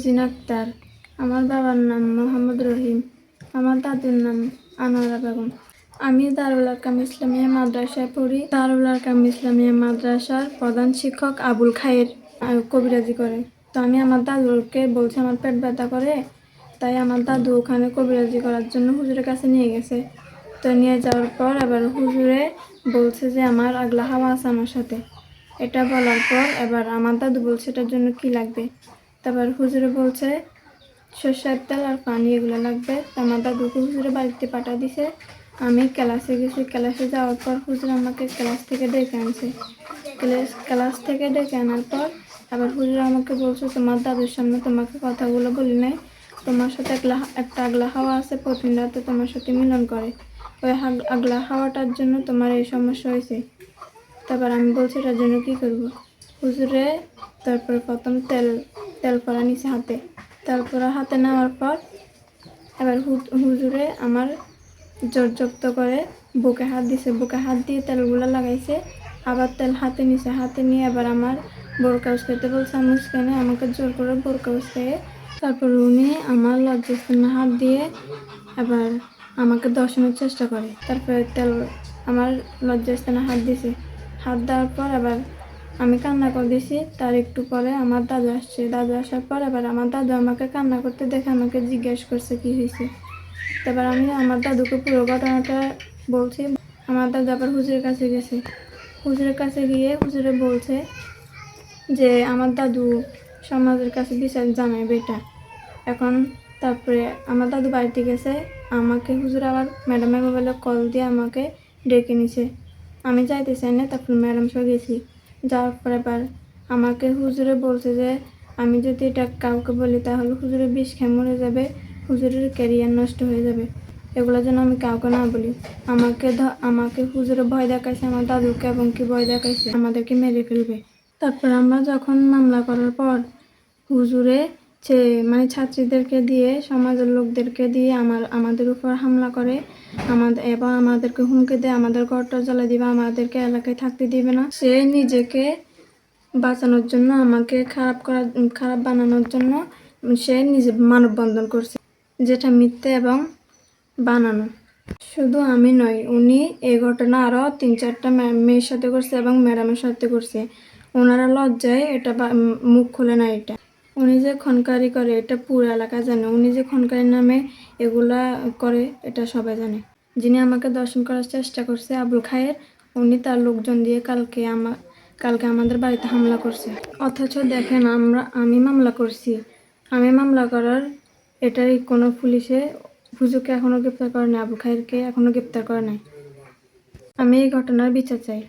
রোজিনা আক্তার। আমার বাবার নাম মোহাম্মদ রহিম। আমার দাদুর নাম আনোয়ারা বেগম। আমি দারুল আরকাম ইসলামিয়া মাদ্রাসায় পড়ি। দারুল আরকাম ইসলামিয়া মাদ্রাসার প্রধান শিক্ষক আবুল খায়ের কবিরাজি করে। তো আমি আমার দাদুকে বলছি আমার পেট ব্যথা করে, তাই আমার দাদু ওখানে কবিরাজি করার জন্য হুজুরের কাছে নিয়ে গেছে। তো নিয়ে যাওয়ার পর এবার হুজুরে বলছে যে আমার আগলা হাওয়া আছে আমার সাথে। এটা বলার পর এবার আমার দাদু বলছে এটার জন্য কি লাগবে। তারপর হুজুরে বলছে সর্ষের তেল আর পানি এগুলো লাগবে। আমার দাদুকে হুজুরে বাড়িতে পাঠা দিছে। আমি ক্লাসে গেছি। ক্লাসে যাওয়ার পর হুজুর আমাকে ক্লাস থেকে ডেকে আনছে। ক্লাস থেকে ডেকে আনার পর আবার হুজুর আমাকে বলছে তোমার দাদুর সামনে তোমাকে কথাগুলো বলি নাই, তোমার সাথে একটা আগলা হাওয়া আছে, প্রতিদিন রাতে তোমার সাথে মিলন করে, ওই আগলা হাওয়াটার জন্য তোমার এই সমস্যা হয়েছে। তারপর আমি বলছি এটার জন্য কী করবো। হুজুরে তারপর প্রথম তেল পরা নিছে হাতে। তেল পরা হাতে নেওয়ার পর এবার হুজুরে আমার জর্জপ্ত করে বুকে হাত দিছে। বুকে হাত দিয়ে তেলগুলো লাগাইছে। আবার তেল হাতে নিছে। হাতে নিয়ে এবার আমার বোরকা উস্কাইতে বলছে। আমি উস্কানে আমাকে জোর করে বোরকা উস্কাইয়ে তারপর উনি আমার লজ্জাস্থানে হাত দিয়ে এবার আমাকে দর্শনের চেষ্টা করে। তারপরে তেল আমার লজ্জাস্থানে হাত দিছে। হাত দেওয়ার পর এবার আমি কান্না করে দিয়েছি। তার একটু পরে আমার দাদু আসছে। দাদু আসার পর এবার আমার দাদু আমাকে কান্না করতে দেখে আমাকে জিজ্ঞেস করছে কি হয়েছে। তারপর আমি আমার দাদুকে পুরো ঘটনাটা বলছি। আমার দাদু আবার হুজুরের কাছে গেছে। হুজুরের কাছে গিয়ে হুজুরে বলছে যে আমার দাদু সমাজের কাছে বিচার জানায় বেটা। এখন তারপরে আমার দাদু বাড়িতে গেছে। আমাকে হুজুর আবার ম্যাডামের মোবাইলে কল দিয়ে আমাকে ডেকে নিছে। আমি যাইতে চাই না। তারপর ম্যাডাম সহ গেছি। যাওয়ার পর এবার আমাকে হুজুরে বলছে যে আমি যদি এটা কাউকে বলি তাহলে হুজুরের বিষ খেয়ে মরে যাবে, হুজুরের ক্যারিয়ার নষ্ট হয়ে যাবে, এগুলো যেন আমি কাউকে না বলি। আমাকে হুজুরে ভয় দেখাইছে, আমার দাদুকে এবং কি ভয় দেখাইছে আমাদেরকে মেরে ফেলবে। তারপর আমরা যখন মামলা করার পর হুজুরে মানে ছাত্রীদেরকে দিয়ে সমাজের লোকদেরকে দিয়ে আমাদের উপর হামলা করে এবং আমাদেরকে হুমকি দেয় আমাদের ঘরটা জ্বালা দিবে, আমাদেরকে এলাকায় থাকতে দিবে না। সে নিজেকে বাঁচানোর জন্য আমাকে খারাপ বানানোর জন্য সে নিজে মানববন্ধন করছে, যেটা মিথ্যে এবং বানানো। শুধু আমি নয়, উনি এই ঘটনা আরও 3-4টা মেয়ের সাথে করছে এবং ম্যাডামের সাথে করছে। ওনারা লজ্জায় এটা মুখ খোলে না। এটা উনি যে খনকারি করে এটা পুরো এলাকা জানে। উনি যে খনকারির নামে এগুলা করে এটা সবাই জানে। যিনি আমাকে দর্শন করার চেষ্টা করছে আবুল খায়ের, উনি তার লোকজন দিয়ে কালকে আমাদের বাড়িতে হামলা করছে। অথচ দেখেন আমি মামলা করছি। আমি মামলা করার এটারই কোনো পুলিশে হুজুরকে এখনও গ্রেপ্তার করে নাই, আবুল খায়েরকে এখনও গ্রেপ্তার করে নাই। আমি এই ঘটনার বিচার চাই।